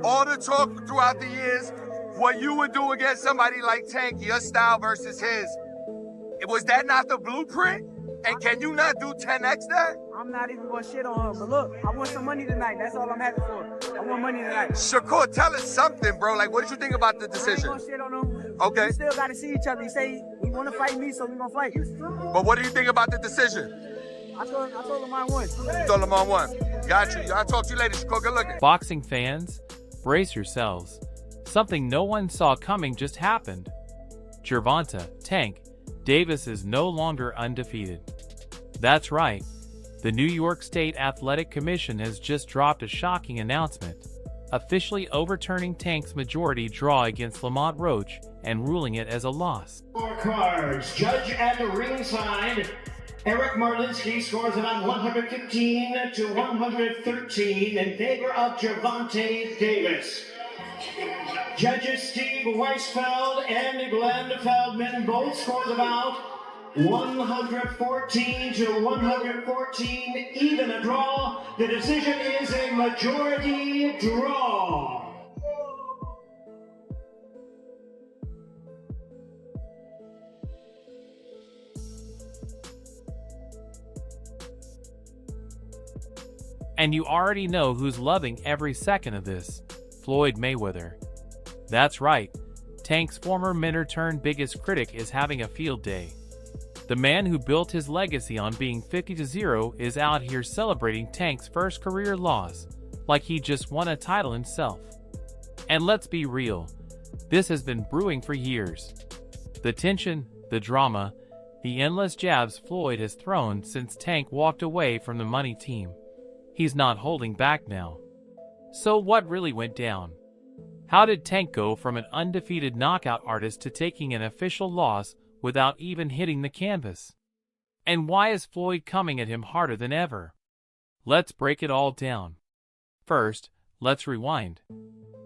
All the talk throughout the years, what you would do against somebody like Tank, your style versus his, was that not the blueprint? And can you not do 10x that? I'm not even gonna shit on him, but look, I want some money tonight. That's all I'm happy for. I want money tonight. Shakur, tell us something, bro. Like, what did you think about the decision? I ain't gonna shit on him. Okay. We still gotta see each other. He say he wanna fight me, so we gonna fight. But what do you think about the decision? I told him I won. You told him I won. Got you. I'll talk to you later, Shakur. Good looking. Boxing fans, brace yourselves. Something no one saw coming just happened. Gervonta, Tank, Davis is no longer undefeated. That's right. The New York State Athletic Commission has just dropped a shocking announcement, officially overturning Tank's majority draw against Lamont Roach and ruling it as a loss. Scorecards. Judge at the ringside, Eric Marlinsky scores it on 115 to 113 in favor of Gervonta Davis. Judges Steve Weisfeld and Glenn Feldman both scores about 114 to 114, even a draw. The decision is a majority draw. And you already know who's loving every second of this. Floyd Mayweather. That's right, Tank's former mentor-turned-biggest critic is having a field day. The man who built his legacy on being 50-0 is out here celebrating Tank's first career loss, like he just won a title himself. And let's be real, this has been brewing for years. The tension, the drama, the endless jabs Floyd has thrown since Tank walked away from the money team. He's not holding back now. So what really went down? How did Tank go from an undefeated knockout artist to taking an official loss without even hitting the canvas? And why is Floyd coming at him harder than ever? Let's break it all down. First, let's rewind.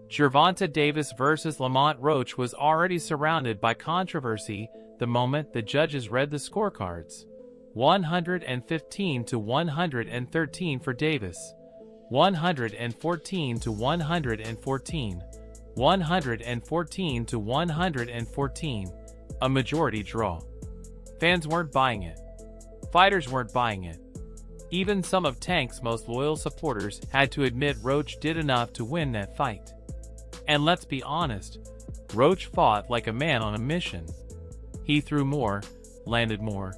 Gervonta Davis versus Lamont Roach was already surrounded by controversy the moment the judges read the scorecards. 115 to 113 for Davis. 114 to 114. 114 to 114. A majority draw. Fans weren't buying it. Fighters weren't buying it. Even some of Tank's most loyal supporters had to admit Roach did enough to win that fight. And let's be honest, Roach fought like a man on a mission. He threw more, landed more,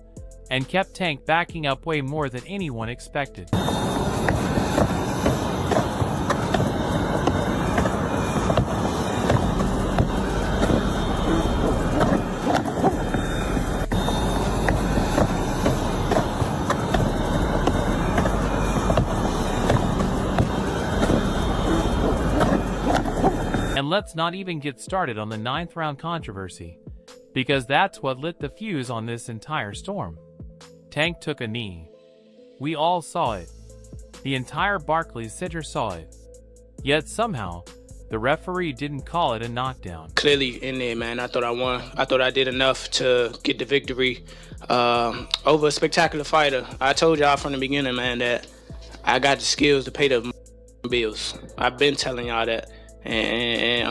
and kept Tank backing up way more than anyone expected. And let's not even get started on the 9th round controversy, because that's what lit the fuse on this entire storm. Tank took a knee. We all saw it. The entire Barclays Center saw it. Yet somehow, the referee didn't call it a knockdown. Clearly in there, man. I thought I won. I thought I did enough to get the victory over a spectacular fighter. I told y'all from the beginning, man, that I got the skills to pay the bills. I've been telling y'all that. And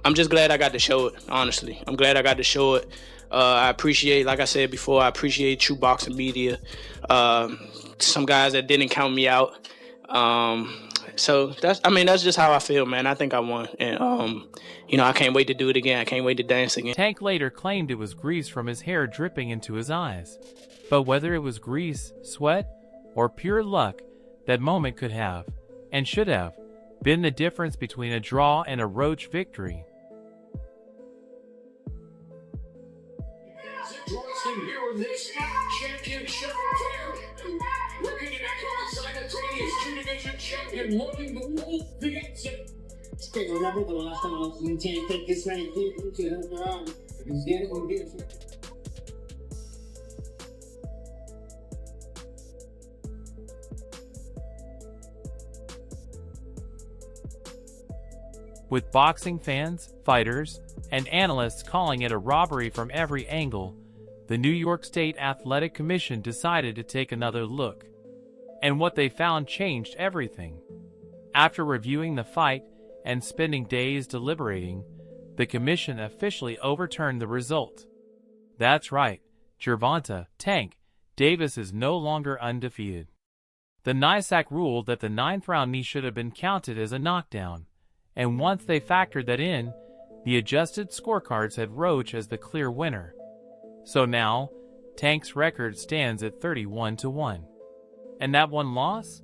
I'm just glad I got to show it, honestly. I'm glad I got to show it. I appreciate, like I said before, I appreciate true boxing media. Some guys that didn't count me out. So that's just how I feel, man. I think I won. And, I can't wait to do it again. I can't wait to dance again. Tank later claimed it was grease from his hair dripping into his eyes. But whether it was grease, sweat, or pure luck, that moment could have, and should have, been the difference between a draw and a Roach victory. Here in this championship affair, looking at simultaneous two-division champion, looking the world fiance. still remember the last time I was in Tank, take this right here, to help her out. He's getting it, we'll get it. With boxing fans, fighters, and analysts calling it a robbery from every angle, the New York State Athletic Commission decided to take another look. And what they found changed everything. After reviewing the fight and spending days deliberating, the commission officially overturned the result. That's right, Gervonta "Tank" Davis is no longer undefeated. The NYSAC ruled that the 9th round knee should have been counted as a knockdown, and once they factored that in, the adjusted scorecards had Roach as the clear winner. So now, Tank's record stands at 31-1. And that one loss?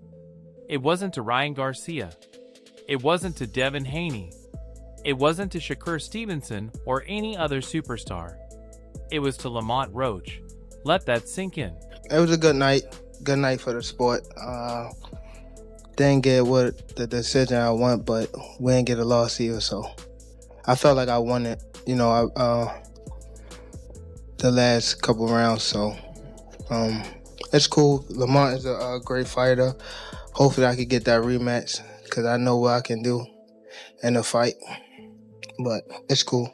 It wasn't to Ryan Garcia. It wasn't to Devin Haney. It wasn't to Shakur Stevenson or any other superstar. It was to Lamont Roach. Let that sink in. It was a good night. Good night for the sport. Didn't get what the decision I want, but we didn't get a loss either, so I felt like I won it, the last couple rounds, so it's cool. Lamont is a great fighter. Hopefully I could get that rematch because I know what I can do in a fight, but it's cool.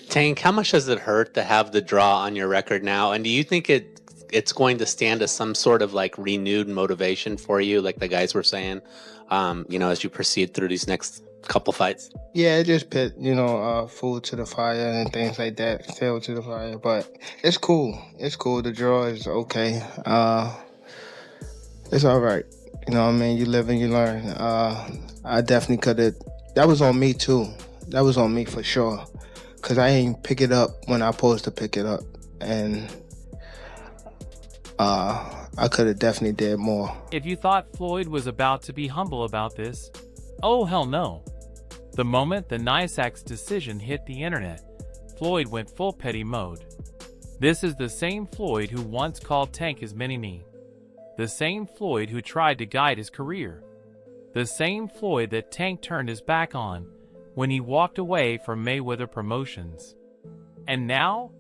Tank, how much does it hurt to have the draw on your record now, and do you think it's going to stand as some sort of like renewed motivation for you, like the guys were saying, as you proceed through these next couple fights? Yeah, it just put, food to the fire and things like that, fuel to the fire, but it's cool. It's cool. The draw is okay. It's all right. You know what I mean? You live and you learn. I definitely could have. That was on me too. That was on me for sure. Because I ain't pick it up when I supposed to pick it up. And I could have definitely did more. If you thought Floyd was about to be humble about this, oh hell no. The moment the NYSAC's decision hit the internet, Floyd went full petty mode. This is the same Floyd who once called Tank his mini-me. The same Floyd who tried to guide his career. The same Floyd that Tank turned his back on when he walked away from Mayweather Promotions. And now,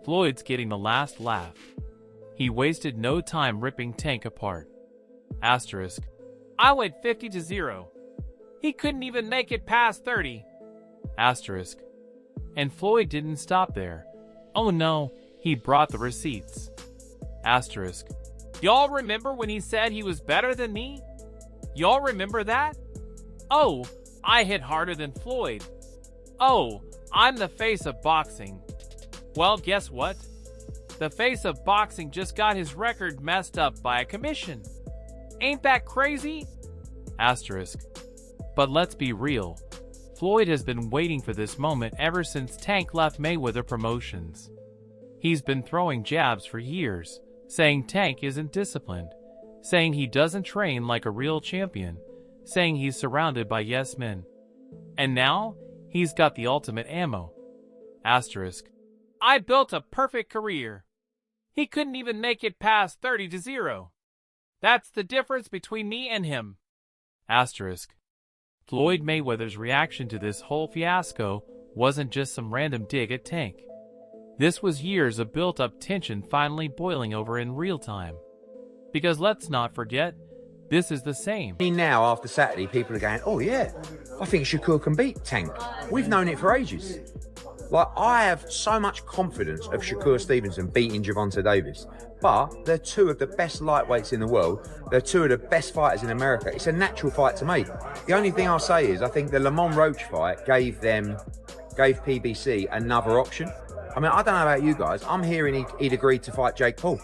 Floyd's getting the last laugh. He wasted no time ripping Tank apart. Asterisk. I went 50-0. He couldn't even make it past 30. Asterisk. And Floyd didn't stop there. Oh no, he brought the receipts. Asterisk. Y'all remember when he said he was better than me? Y'all remember that? Oh, I hit harder than Floyd. Oh, I'm the face of boxing. Well, guess what? The face of boxing just got his record messed up by a commission. Ain't that crazy? Asterisk. But let's be real. Floyd has been waiting for this moment ever since Tank left Mayweather Promotions. He's been throwing jabs for years, saying Tank isn't disciplined, saying he doesn't train like a real champion, saying he's surrounded by yes men. And now, he's got the ultimate ammo. Asterisk. I built a perfect career. He couldn't even make it past 30-0. That's the difference between me and him. Asterisk. Floyd Mayweather's reaction to this whole fiasco wasn't just some random dig at Tank. This was years of built-up tension finally boiling over in real time. Because let's not forget, this is the same. Now, after Saturday, people are going, oh yeah, I think Shakur can beat Tank. We've known it for ages. Like, I have so much confidence of Shakur Stevenson beating Gervonta Davis. But they're two of the best lightweights in the world. They're two of the best fighters in America. It's a natural fight to make. The only thing I'll say is I think the Lamont Roach fight gave PBC another option. I mean, I don't know about you guys. I'm hearing he'd agreed to fight Jake Paul,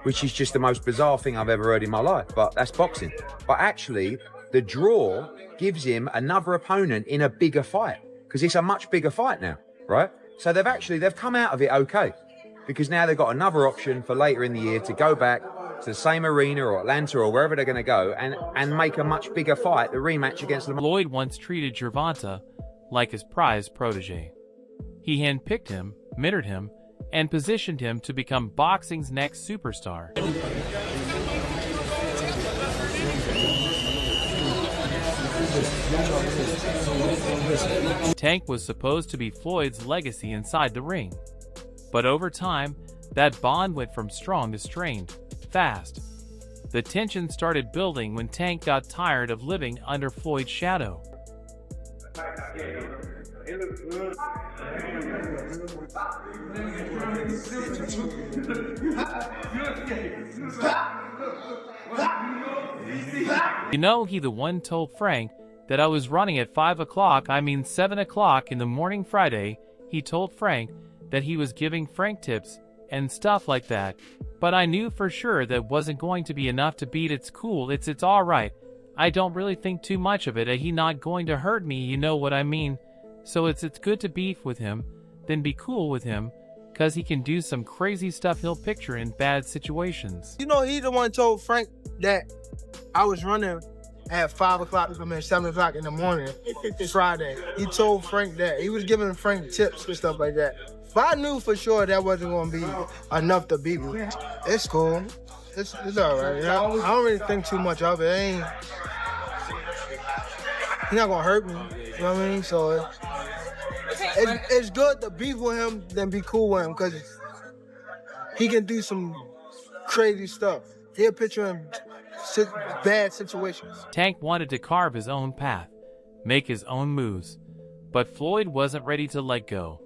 which is just the most bizarre thing I've ever heard in my life. But that's boxing. But actually, the draw gives him another opponent in a bigger fight because it's a much bigger fight now, right? So they've come out of it okay because now they've got another option for later in the year to go back to the same arena or Atlanta or wherever they're going to go and make a much bigger fight, the rematch against Lamont. Floyd once treated Gervonta like his prized protege. He handpicked him, mentored him, and positioned him to become boxing's next superstar. Tank was supposed to be Floyd's legacy inside the ring. But over time, that bond went from strong to strained, fast. The tension started building when Tank got tired of living under Floyd's shadow. You know, he the one told Frank that I was running at 5 o'clock, 7 o'clock in the morning Friday. He told Frank that he was giving Frank tips and stuff like that. But I knew for sure that wasn't going to be enough to beat It's cool, it's alright. I don't really think too much of it, he not going to hurt me, you know what I mean? So it's good to beef with him, then be cool with him, cause he can do some crazy stuff he'll picture in bad situations. You know, he the one told Frank that I was running at 5 o'clock, 7 o'clock in the morning, Friday. He told Frank that. He was giving Frank tips and stuff like that. But I knew for sure that wasn't going to be enough to beat me. It's cool. It's all right. I don't really think too much of it. He's not going to hurt me. You know what I mean? So it's good to beef with him than be cool with him because he can do some crazy stuff. He'll picture him bad situations. Tank wanted to carve his own path, make his own moves, but Floyd wasn't ready to let go.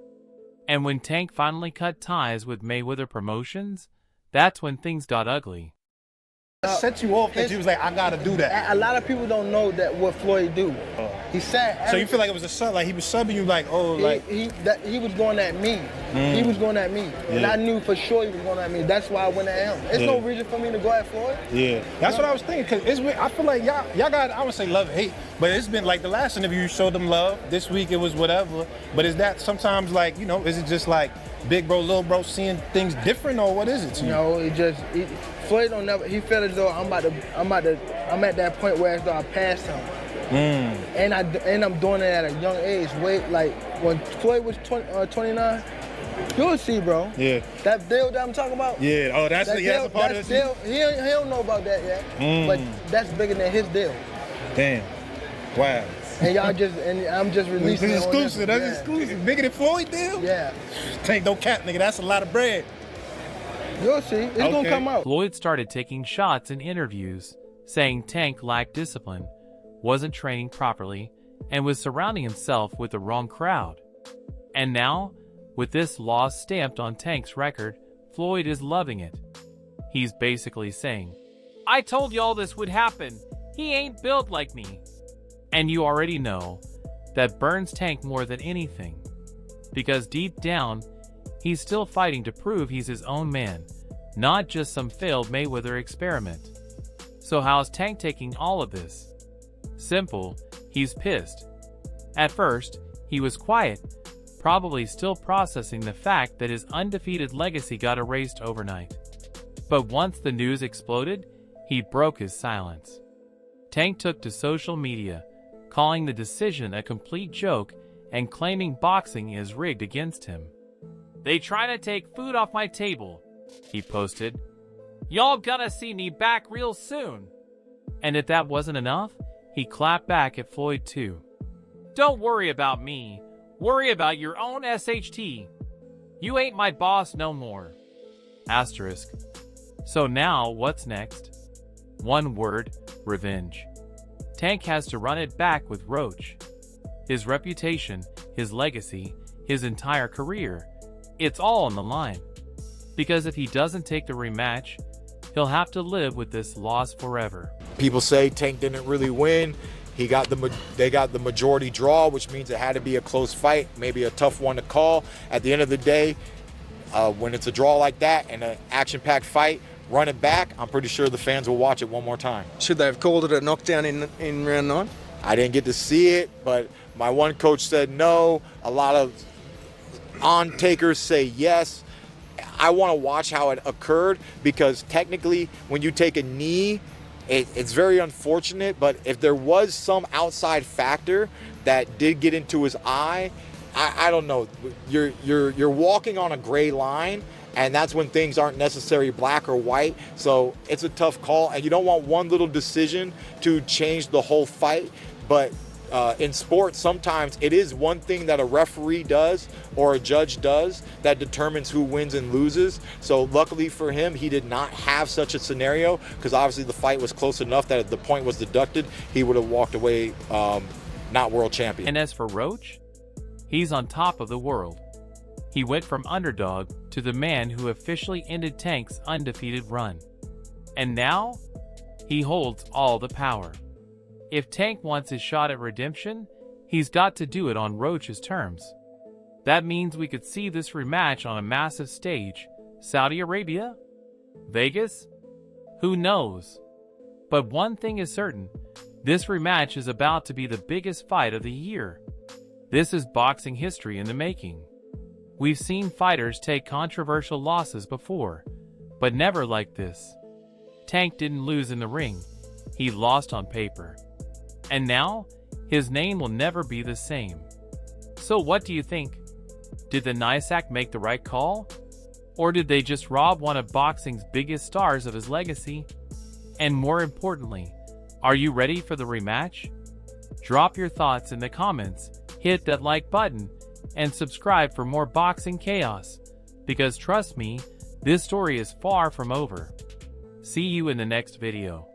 And when Tank finally cut ties with Mayweather Promotions, that's when things got ugly. Set you off that you was like, I gotta do that. A lot of people don't know that what Floyd do. He said. So you feel like it was a sub, like he was subbing you, like, oh, like he was going at me. He was going at me, and I knew for sure he was going at me. That's why I went at him. There's no reason for me to go at Floyd. Yeah, that's what I was thinking. Cause it's, I feel like y'all got, I would say love, hate, but it's been like the last interview you showed them love. This week it was whatever. But is that sometimes like, you know, is it just like big bro, little bro seeing things different, or what is it to you? No, Floyd don't never. He felt as though I'm at that point where as though I passed him. And I'm doing it at a young age. Like when Floyd was 29, you'll see, bro. Yeah. That deal that I'm talking about. Yeah. Oh, that's a part of deal. He don't know about that yet. But that's bigger than his deal. Damn. Wow. And I'm just releasing. This is exclusive. That's exclusive. Bigger than Floyd deal? Yeah. Tank no cap, nigga. That's a lot of bread. You'll see. It's gonna come out. Floyd started taking shots in interviews, saying Tank lacked discipline, wasn't training properly, and was surrounding himself with the wrong crowd. And now, with this loss stamped on Tank's record, Floyd is loving it. He's basically saying, I told y'all this would happen. He ain't built like me. And you already know that burns Tank more than anything. Because deep down, he's still fighting to prove he's his own man, not just some failed Mayweather experiment. So how's Tank taking all of this? Simple, he's pissed. At first, he was quiet, probably still processing the fact that his undefeated legacy got erased overnight. But once the news exploded, he broke his silence. Tank took to social media, calling the decision a complete joke and claiming boxing is rigged against him. They try to take food off my table, he posted. Y'all gonna see me back real soon. And if that wasn't enough, he clapped back at Floyd too. Don't worry about me. Worry about your own SHT. You ain't my boss no more. Asterisk. So now, what's next? One word, revenge. Tank has to run it back with Roach. His reputation, his legacy, his entire career. It's all on the line. Because if he doesn't take the rematch, he'll have to live with this loss forever. People say Tank didn't really win. They got the majority draw, which means it had to be a close fight, maybe a tough one to call. At the end of the day, when it's a draw like that and an action-packed fight, run it back, I'm pretty sure the fans will watch it one more time. Should they have called it a knockdown in round 9? I didn't get to see it, but my one coach said no. A lot of on-takers say yes. I want to watch how it occurred because technically when you take a knee, it's very unfortunate, but if there was some outside factor that did get into his eye, I don't know. You're walking on a gray line, and that's when things aren't necessarily black or white. So it's a tough call, and you don't want one little decision to change the whole fight. but in sports, sometimes it is one thing that a referee does or a judge does that determines who wins and loses. So luckily for him, he did not have such a scenario, because obviously the fight was close enough that if the point was deducted, he would have walked away not world champion. And as for Roach, he's on top of the world. He went from underdog to the man who officially ended Tank's undefeated run. And now, he holds all the power. If Tank wants his shot at redemption, he's got to do it on Roach's terms. That means we could see this rematch on a massive stage. Saudi Arabia? Vegas? Who knows? But one thing is certain, this rematch is about to be the biggest fight of the year. This is boxing history in the making. We've seen fighters take controversial losses before, but never like this. Tank didn't lose in the ring, he lost on paper. And now, his name will never be the same. So what do you think? Did the NYSAC make the right call? Or did they just rob one of boxing's biggest stars of his legacy? And more importantly, are you ready for the rematch? Drop your thoughts in the comments, hit that like button, and subscribe for more boxing chaos. Because trust me, this story is far from over. See you in the next video.